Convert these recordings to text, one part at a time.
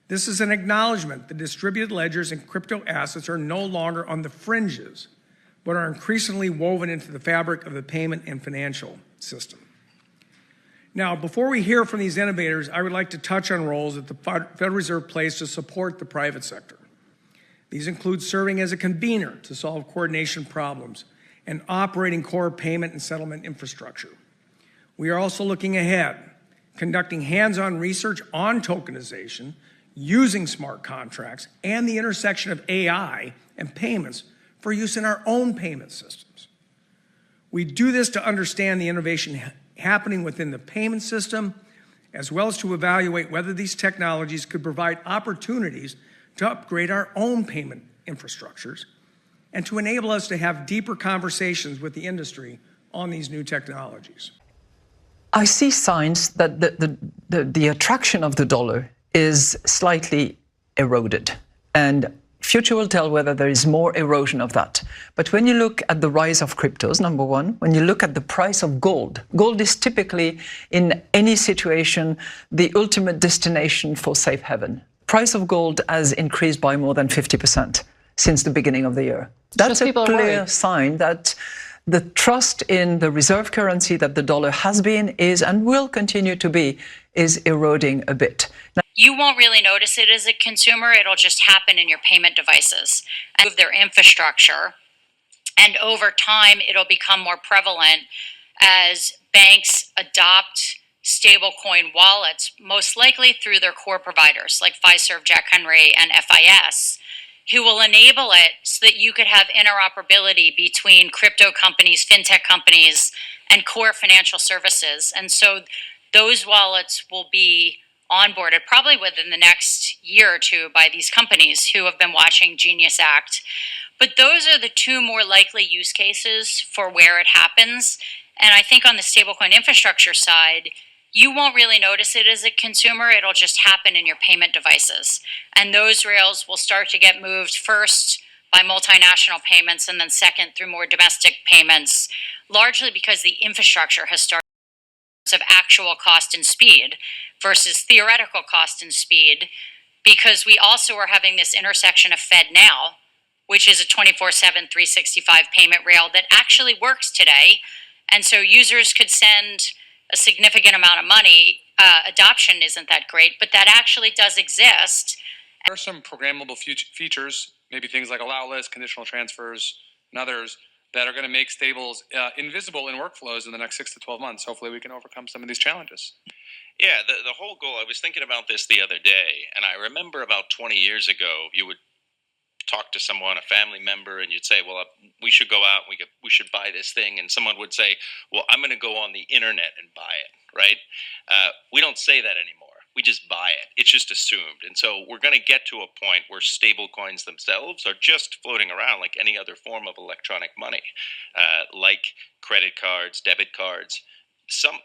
This is an acknowledgement that distributed ledgers and crypto assets are no longer on the fringes, but are increasingly woven into the fabric of the payment and financial system. Now, before we hear from these innovators, I would like to touch on roles that the Federal Reserve plays to support the private sector. These include serving as a convener to solve coordination problems and operating core payment and settlement infrastructure. We are also looking ahead, conducting hands-on research on tokenization, using smart contracts, and the intersection of AI and payments for use in our own payment systems. We do this to understand the innovation happening within the payment system, as well as to evaluate whether these technologies could provide opportunities to upgrade our own payment infrastructures and to enable us to have deeper conversations with the industry on these new technologies. I see signs that the attraction of the dollar is slightly eroded, and future will tell whether there is more erosion of that. But when you look at the rise of cryptos, number one, when you look at the price of gold, gold is typically, in any situation, the ultimate destination for safe haven. Price of gold has increased by more than 50% since the beginning of the year. That's a clear sign that the trust in the reserve currency that the dollar has been, is, and will continue to be, is eroding a bit. Now, you won't really notice it as a consumer. It'll just happen in your payment devices and move their infrastructure. And over time, it'll become more prevalent as banks adopt stablecoin wallets, most likely through their core providers like Fiserv, Jack Henry, and FIS, who will enable it so that you could have interoperability between crypto companies, fintech companies, and core financial services. And so those wallets will be onboarded probably within the next year or two by these companies who have been watching Genius Act. But those are the two more likely use cases for where it happens. And I think on the stablecoin infrastructure side, you won't really notice it as a consumer. It'll just happen in your payment devices. And those rails will start to get moved first by multinational payments and then second through more domestic payments, largely because the infrastructure has started of actual cost and speed versus theoretical cost and speed, because we also are having this intersection of FedNow, which is a 24/7, 365 payment rail that actually works today. And so users could send a significant amount of money. Adoption isn't that great, but that actually does exist. There are some programmable features, maybe things like allow list, conditional transfers, and others that are going to make stables invisible in workflows in the next 6 to 12 months. Hopefully we can overcome some of these challenges. Yeah, the whole goal, I was thinking about this the other day, and I remember about 20 years ago, you would talk to someone, a family member, and you'd say, well, we should go out, we should buy this thing, and someone would say, well, I'm going to go on the internet and buy it, right? We don't say that anymore. We just buy it. It's just assumed. And so we're going to get to a point where stable coins themselves are just floating around like any other form of electronic money, like credit cards, debit cards.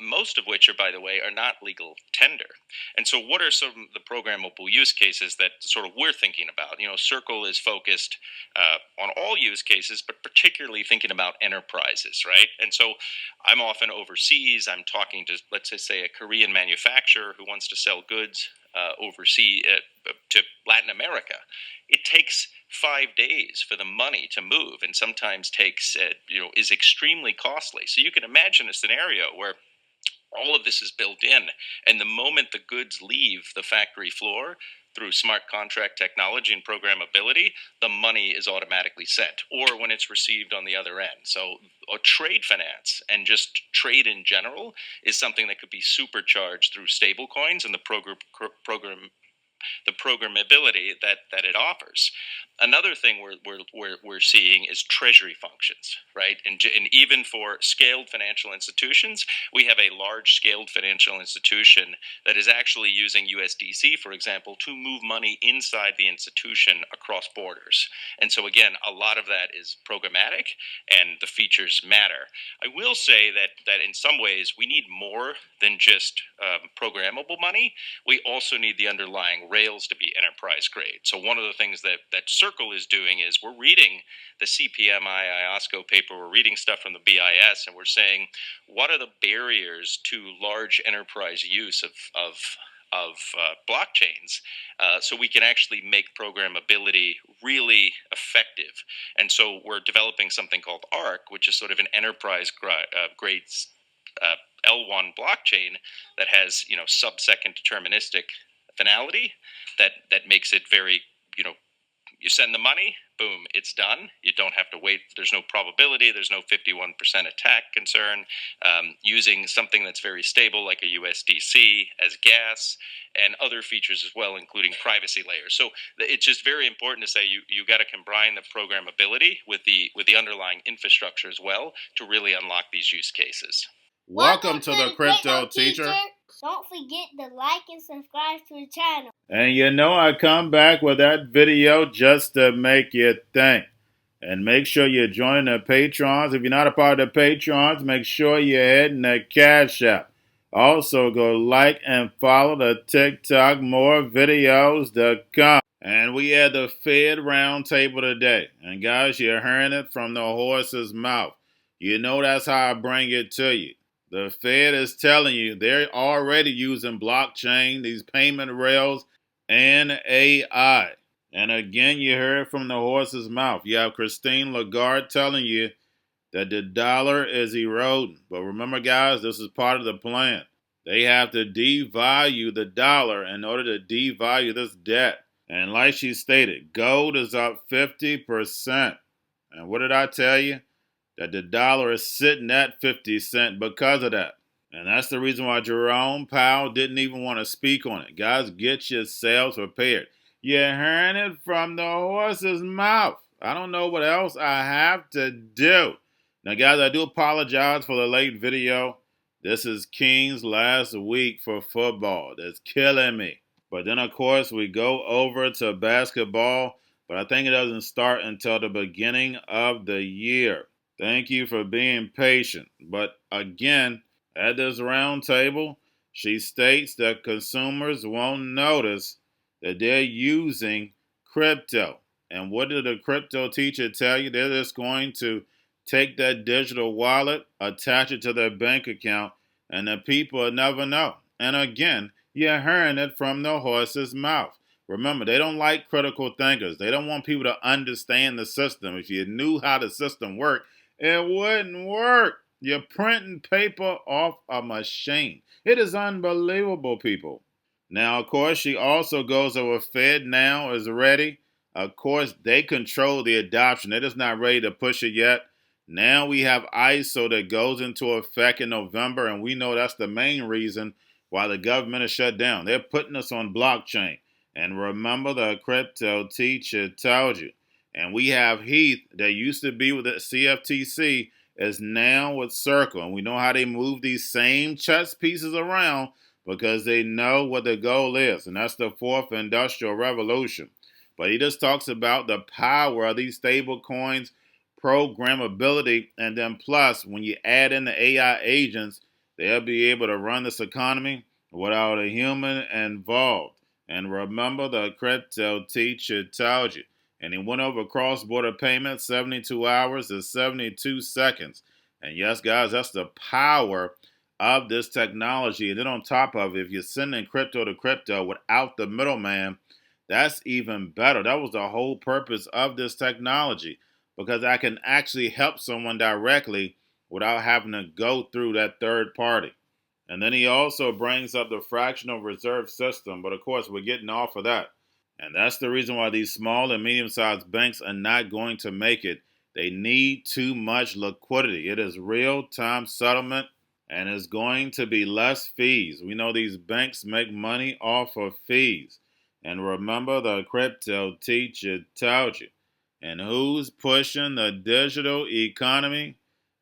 Most of which are, by the way, are not legal tender. And so what are some of the programmable use cases that sort of we're thinking about? You know, Circle is focused on all use cases, but particularly thinking about enterprises, right? And so I'm often overseas. I'm talking to, let's just say, a Korean manufacturer who wants to sell goods overseas to Latin America. It takes 5 days for the money to move, and sometimes takes, is extremely costly. So you can imagine a scenario where all of this is built in, and the moment the goods leave the factory floor through smart contract technology and programmability, the money is automatically sent, or when it's received on the other end. So trade finance and just trade in general is something that could be supercharged through stable coins and the programmability that it offers. Another thing we're seeing is treasury functions, right? And even for scaled financial institutions, we have a large scaled financial institution that is actually using USDC, for example, to move money inside the institution across borders. And so again, a lot of that is programmatic, and the features matter. I will say that in some ways we need more than just programmable money. We also need the underlying rails to be enterprise grade. So one of the things that Circle is doing is we're reading the CPMI IOSCO paper, we're reading stuff from the BIS, and we're saying, what are the barriers to large enterprise use of blockchains, so we can actually make programmability really effective. And so we're developing something called ARC, which is sort of an enterprise grade L1 blockchain that has, sub-second deterministic finality that makes it very, you send the money, boom, it's done. You don't have to wait. There's no probability. There's no 51% attack concern. Using something that's very stable like a USDC as gas and other features as well, including privacy layers. So it's just very important to say you got to combine the programmability with the underlying infrastructure as well to really unlock these use cases. Welcome to the Crypto Teacher. Don't forget to like and subscribe to the channel. And I come back with that video just to make you think. And make sure you join the Patrons. If you're not a part of the Patrons, make sure you're hitting the Cash App. Also, go like and follow the TikTok. More videos to come. And we had the Fed Roundtable today. And guys, you're hearing it from the horse's mouth. That's how I bring it to you. The Fed is telling you they're already using blockchain, these payment rails, and AI. And again, you heard from the horse's mouth. You have Christine Lagarde telling you that the dollar is eroding. But remember, guys, this is part of the plan. They have to devalue the dollar in order to devalue this debt. And like she stated, gold is up 50%. And what did I tell you? That the dollar is sitting at 50 cents because of that. And that's the reason why Jerome Powell didn't even want to speak on it. Guys, get yourselves prepared. You're hearing it from the horse's mouth. I don't know what else I have to do. Now, guys, I do apologize for the late video. This is King's last week for football. That's killing me. But then, of course, we go over to basketball. But I think it doesn't start until the beginning of the year. Thank you for being patient. But again, at this round table, she states that consumers won't notice that they're using crypto. And what did the crypto teacher tell you? They're just going to take that digital wallet, attach it to their bank account, and the people will never know. And again, you're hearing it from the horse's mouth. Remember, they don't like critical thinkers. They don't want people to understand the system. If you knew how the system worked, it wouldn't work. You're printing paper off a machine. It is unbelievable, people. Now, of course, she also goes over Fed now is ready. Of course, they control the adoption. They're just not ready to push it yet. Now we have ISO that goes into effect in November, and we know that's the main reason why the government is shut down. They're putting us on blockchain. And remember, the crypto teacher told you. And we have Heath that used to be with the CFTC is now with Circle. And we know how they move these same chess pieces around because they know what the goal is. And that's the fourth industrial revolution. But he just talks about the power of these stable coins, programmability, and then plus when you add in the AI agents, they'll be able to run this economy without a human involved. And remember, the crypto teacher told you. And he went over cross-border payments, 72 hours to 72 seconds. And yes, guys, that's the power of this technology. And then on top of it, if you're sending crypto to crypto without the middleman, that's even better. That was the whole purpose of this technology, because I can actually help someone directly without having to go through that third party. And then he also brings up the fractional reserve system. But of course, we're getting off of that. And that's the reason why these small and medium-sized banks are not going to make it. They need too much liquidity. It is real-time settlement, and it's going to be less fees. We know these banks make money off of fees. And remember, the crypto teacher told you. And who's pushing the digital economy?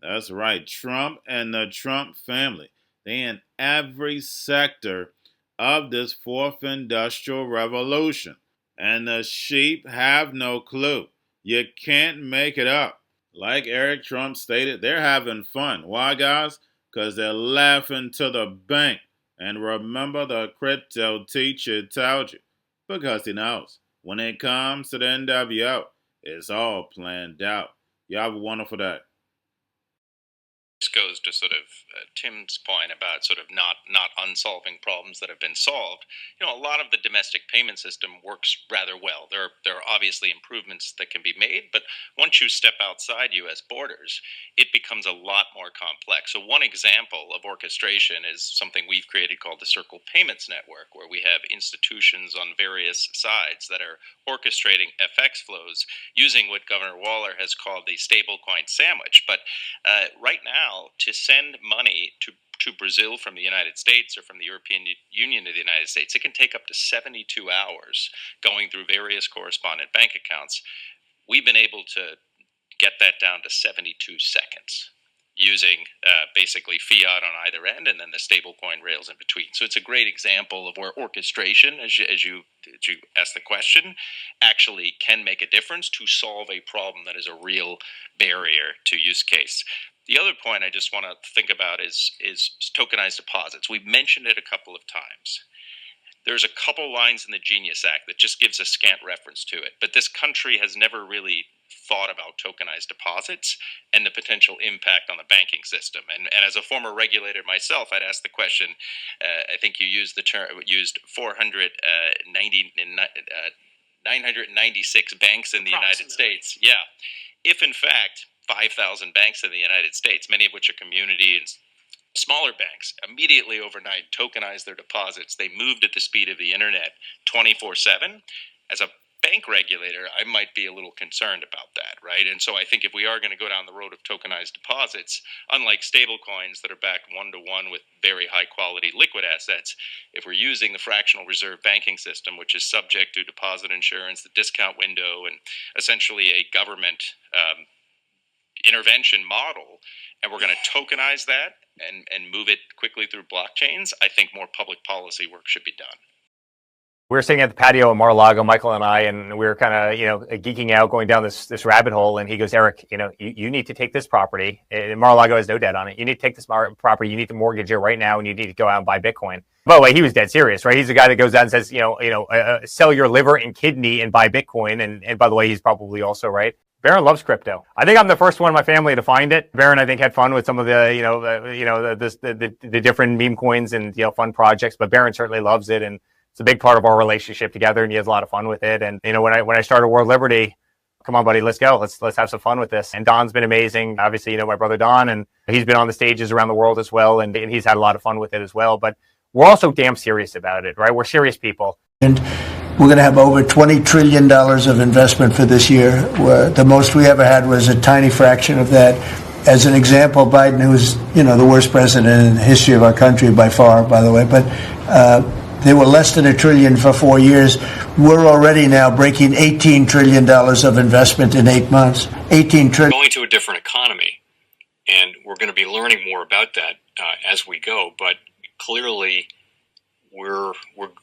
That's right, Trump and the Trump family. They in every sector of this fourth industrial revolution. And the sheep have no clue. You can't make it up. Like Eric Trump stated, they're having fun. Why, guys? Because they're laughing to the bank. And remember, the crypto teacher told you. Because he knows. When it comes to the NWO, it's all planned out. Y'all have a wonderful day. This goes to sort of Tim's point about sort of not unsolving problems that have been solved. A lot of the domestic payment system works rather well. There are obviously improvements that can be made, but once you step outside U.S. borders, it becomes a lot more complex. So one example of orchestration is something we've created called the Circle Payments Network, where we have institutions on various sides that are orchestrating FX flows using what Governor Waller has called the stablecoin sandwich. But right now, to send money to Brazil from the United States or from the European Union to the United States, it can take up to 72 hours going through various correspondent bank accounts. We've been able to get that down to 72 seconds using basically fiat on either end and then the stablecoin rails in between. So it's a great example of where orchestration, as you asked the question, actually can make a difference to solve a problem that is a real barrier to use case. The other point I just want to think about is tokenized deposits. We've mentioned it a couple of times. There's a couple lines in the Genius Act that just gives a scant reference to it, but this country has never really thought about tokenized deposits and the potential impact on the banking system. And as a former regulator myself, I'd ask the question, I think you used the term, used 996 banks in the United States. Yeah. If in fact 5,000 banks in the United States, many of which are community and smaller banks, immediately overnight tokenized their deposits, they moved at the speed of the internet 24/7. As a bank regulator, I might be a little concerned about that, right? And so I think if we are going to go down the road of tokenized deposits, unlike stable coins that are backed one-to-one with very high-quality liquid assets, if we're using the fractional reserve banking system, which is subject to deposit insurance, the discount window, and essentially a government intervention model, and we're going to tokenize that and move it quickly through blockchains, I think more public policy work should be done. We were sitting at the patio in Mar-a-Lago, Michael and I, and we were kind of, geeking out, going down this rabbit hole. And he goes, Eric, you need to take this property. And Mar-a-Lago has no debt on it. You need to take this property. You need to mortgage it right now, and you need to go out and buy Bitcoin. By the way, he was dead serious, right? He's the guy that goes out and says, sell your liver and kidney and buy Bitcoin. And by the way, he's probably also right. Baron loves crypto. I think I'm the first one in my family to find it. Baron, I think, had fun with some of the, the different meme coins and fun projects. But Baron certainly loves it, and it's a big part of our relationship together, and he has a lot of fun with it. And when I started World Liberty, come on, buddy, let's go. Let's have some fun with this. And Don's been amazing. Obviously, my brother Don, and he's been on the stages around the world as well, and he's had a lot of fun with it as well. But we're also damn serious about it, right? We're serious people. And we're going to have over $20 trillion of investment for this year. The most we ever had was a tiny fraction of that. As an example, Biden, who's the worst president in the history of our country by far, by the way, but they were less than $1 trillion for 4 years. We're already now breaking $18 trillion of investment in 8 months. $18 trillion. Going to a different economy, and we're going to be learning more about that as we go. But clearly, we're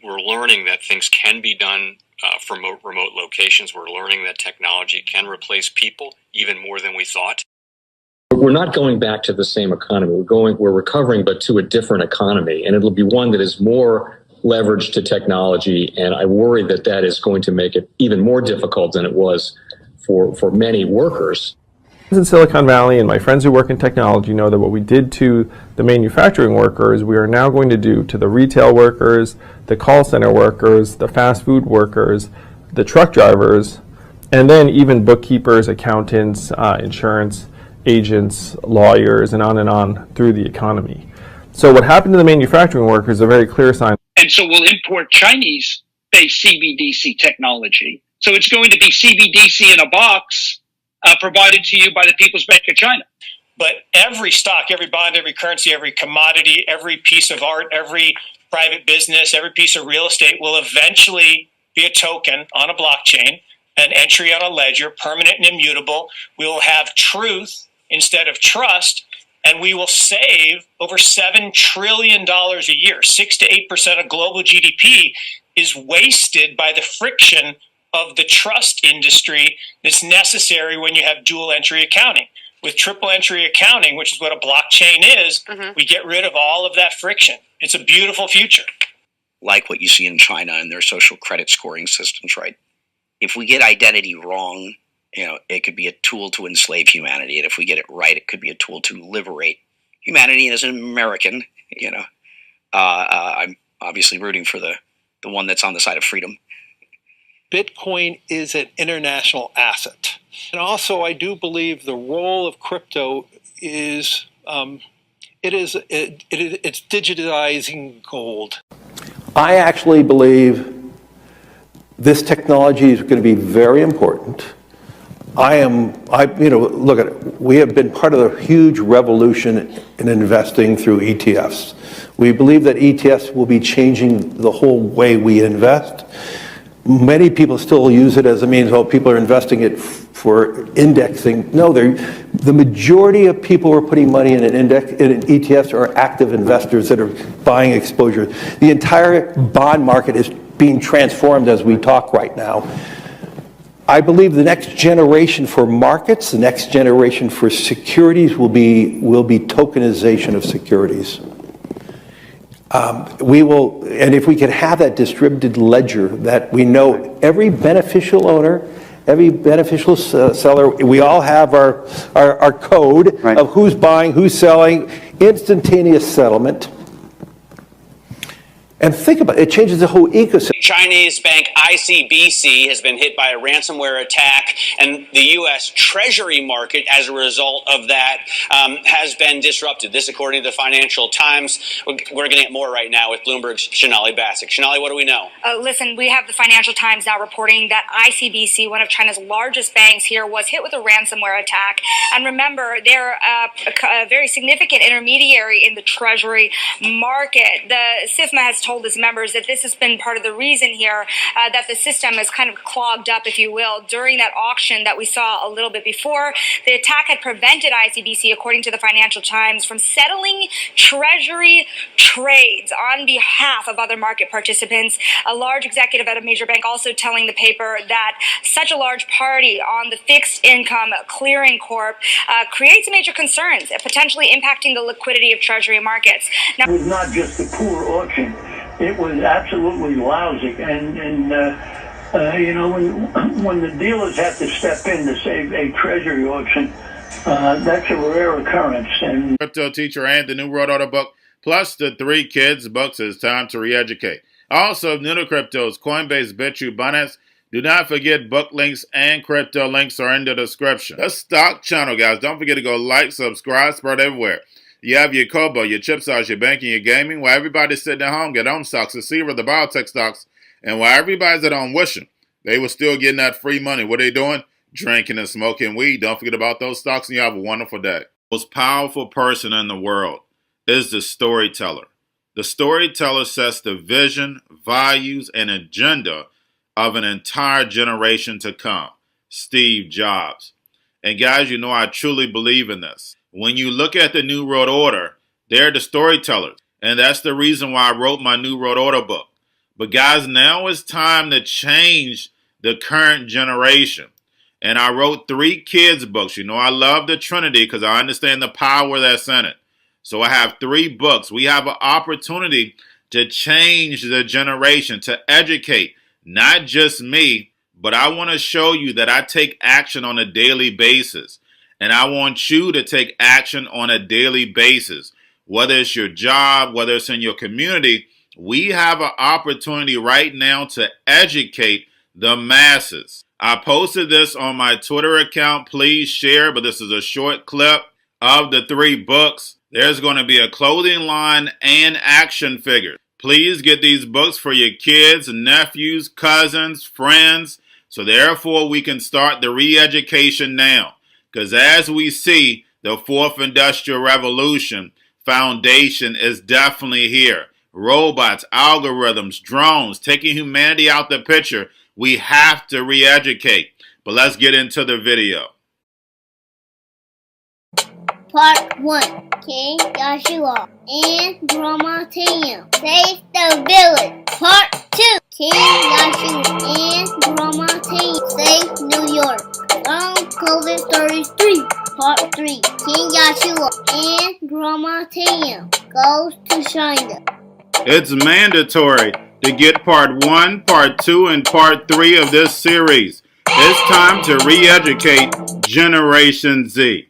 learning that things can be done from remote locations. We're learning that technology can replace people even more than we thought. We're not going back to the same economy. We're recovering, but to a different economy, and it'll be one that is more leveraged to technology. And I worry that is going to make it even more difficult than it was for many workers. In Silicon Valley, and my friends who work in technology know that what we did to the manufacturing workers, we are now going to do to the retail workers, the call center workers, the fast food workers, the truck drivers, and then even bookkeepers, accountants, insurance agents, lawyers, and on through the economy. So what happened to the manufacturing workers is a very clear sign. And so we'll import Chinese-based CBDC technology. So it's going to be CBDC in a box provided to you by the People's Bank of China. But every stock, every bond, every currency, every commodity, every piece of art, every private business, every piece of real estate will eventually be a token on a blockchain, an entry on a ledger, permanent and immutable. We will have truth instead of trust, and we will save over $7 trillion a year. 6 to 8% of global GDP is wasted by the friction of the trust industry that's necessary when you have dual entry accounting. With triple entry accounting, which is what a blockchain is, we get rid of all of that friction. It's a beautiful future. Like what you see in China and their social credit scoring systems, right? If we get identity wrong, it could be a tool to enslave humanity. And if we get it right, it could be a tool to liberate humanity. And as an American, I'm obviously rooting for the one that's on the side of freedom. Bitcoin is an international asset. And also, I do believe the role of crypto is it's digitizing gold. I actually believe this technology is going to be very important. Look at it. We have been part of the huge revolution in investing through ETFs. We believe that ETFs will be changing the whole way we invest. Many people still use it as a means, people are investing it for indexing. No, the majority of people who are putting money in in ETFs are active investors that are buying exposure. The entire bond market is being transformed as we talk right now. I believe the next generation for markets, the next generation for securities will be tokenization of securities. And if we can have that distributed ledger that we know every beneficial owner, every beneficial seller, we all have our code of who's buying, who's selling, instantaneous settlement. And think about it, it changes the whole ecosystem. Chinese bank ICBC has been hit by a ransomware attack, and the U.S. Treasury market, as a result of that, has been disrupted. This, according to the Financial Times. We're getting at more right now with Bloomberg's Shonali Bassick. Shonali, what do we know? Listen, we have the Financial Times now reporting that ICBC, one of China's largest banks here, was hit with a ransomware attack. And remember, they're a very significant intermediary in the Treasury market. The SIFMA has told its members that this has been part of the reason here that the system is kind of clogged up, if you will, during that auction that we saw a little bit before. The attack had prevented ICBC, according to the Financial Times, from settling Treasury trades on behalf of other market participants. A large executive at a major bank also telling the paper that such a large party on the fixed income clearing corp creates major concerns, potentially impacting the liquidity of Treasury markets. Now, it was not just a poor auction. It was absolutely lousy, and when the dealers have to step in to save a Treasury auction, that's a rare occurrence. And Cryptoteacher and the new Rght Order book, plus the 3 kids books, It's Time to Re-Educate. Also, new to cryptos, Coinbase, Bitrue, Binance. Do not forget book links and crypto links are in the description. The stock channel, guys. Don't forget to go like, subscribe, spread everywhere. You have your Kobo, your chip stocks, your banking, your gaming. While everybody's sitting at home, get on stocks, the Seaver, the biotech stocks. And while everybody's at home wishing, they were still getting that free money. What are they doing? Drinking and smoking weed. Don't forget about those stocks, and you have a wonderful day. The most powerful person in the world is the storyteller. The storyteller sets the vision, values, and agenda of an entire generation to come. Steve Jobs. And guys, I truly believe in this. When you look at the New World Order, they're the storytellers. And that's the reason why I wrote my New World Order book. But guys, now it's time to change the current generation. And I wrote 3 kids books. I love the Trinity because I understand the power that's in it. So I have 3 books. We have an opportunity to change the generation, to educate, not just me, but I want to show you that I take action on a daily basis. And I want you to take action on a daily basis. Whether it's your job, whether it's in your community, we have an opportunity right now to educate the masses. I posted this on my Twitter account. Please share, but this is a short clip of the 3 books. There's going to be a clothing line and action figures. Please get these books for your kids, nephews, cousins, friends, so therefore we can start the re-education now. Because as we see, the 4th Industrial Revolution foundation is definitely here. Robots, algorithms, drones, taking humanity out the picture. We have to re-educate. But let's get into the video. Part 1. King Joshua and Grandma Tanya save the village. Part 2. King Joshua and Grandma Tanya save New York. Long COVID Stories 3. Part 3. King Joshua and Grandma Tanya goes to China. It's mandatory to get part 1, part 2, and part 3 of this series. It's time to re-educate Generation Z.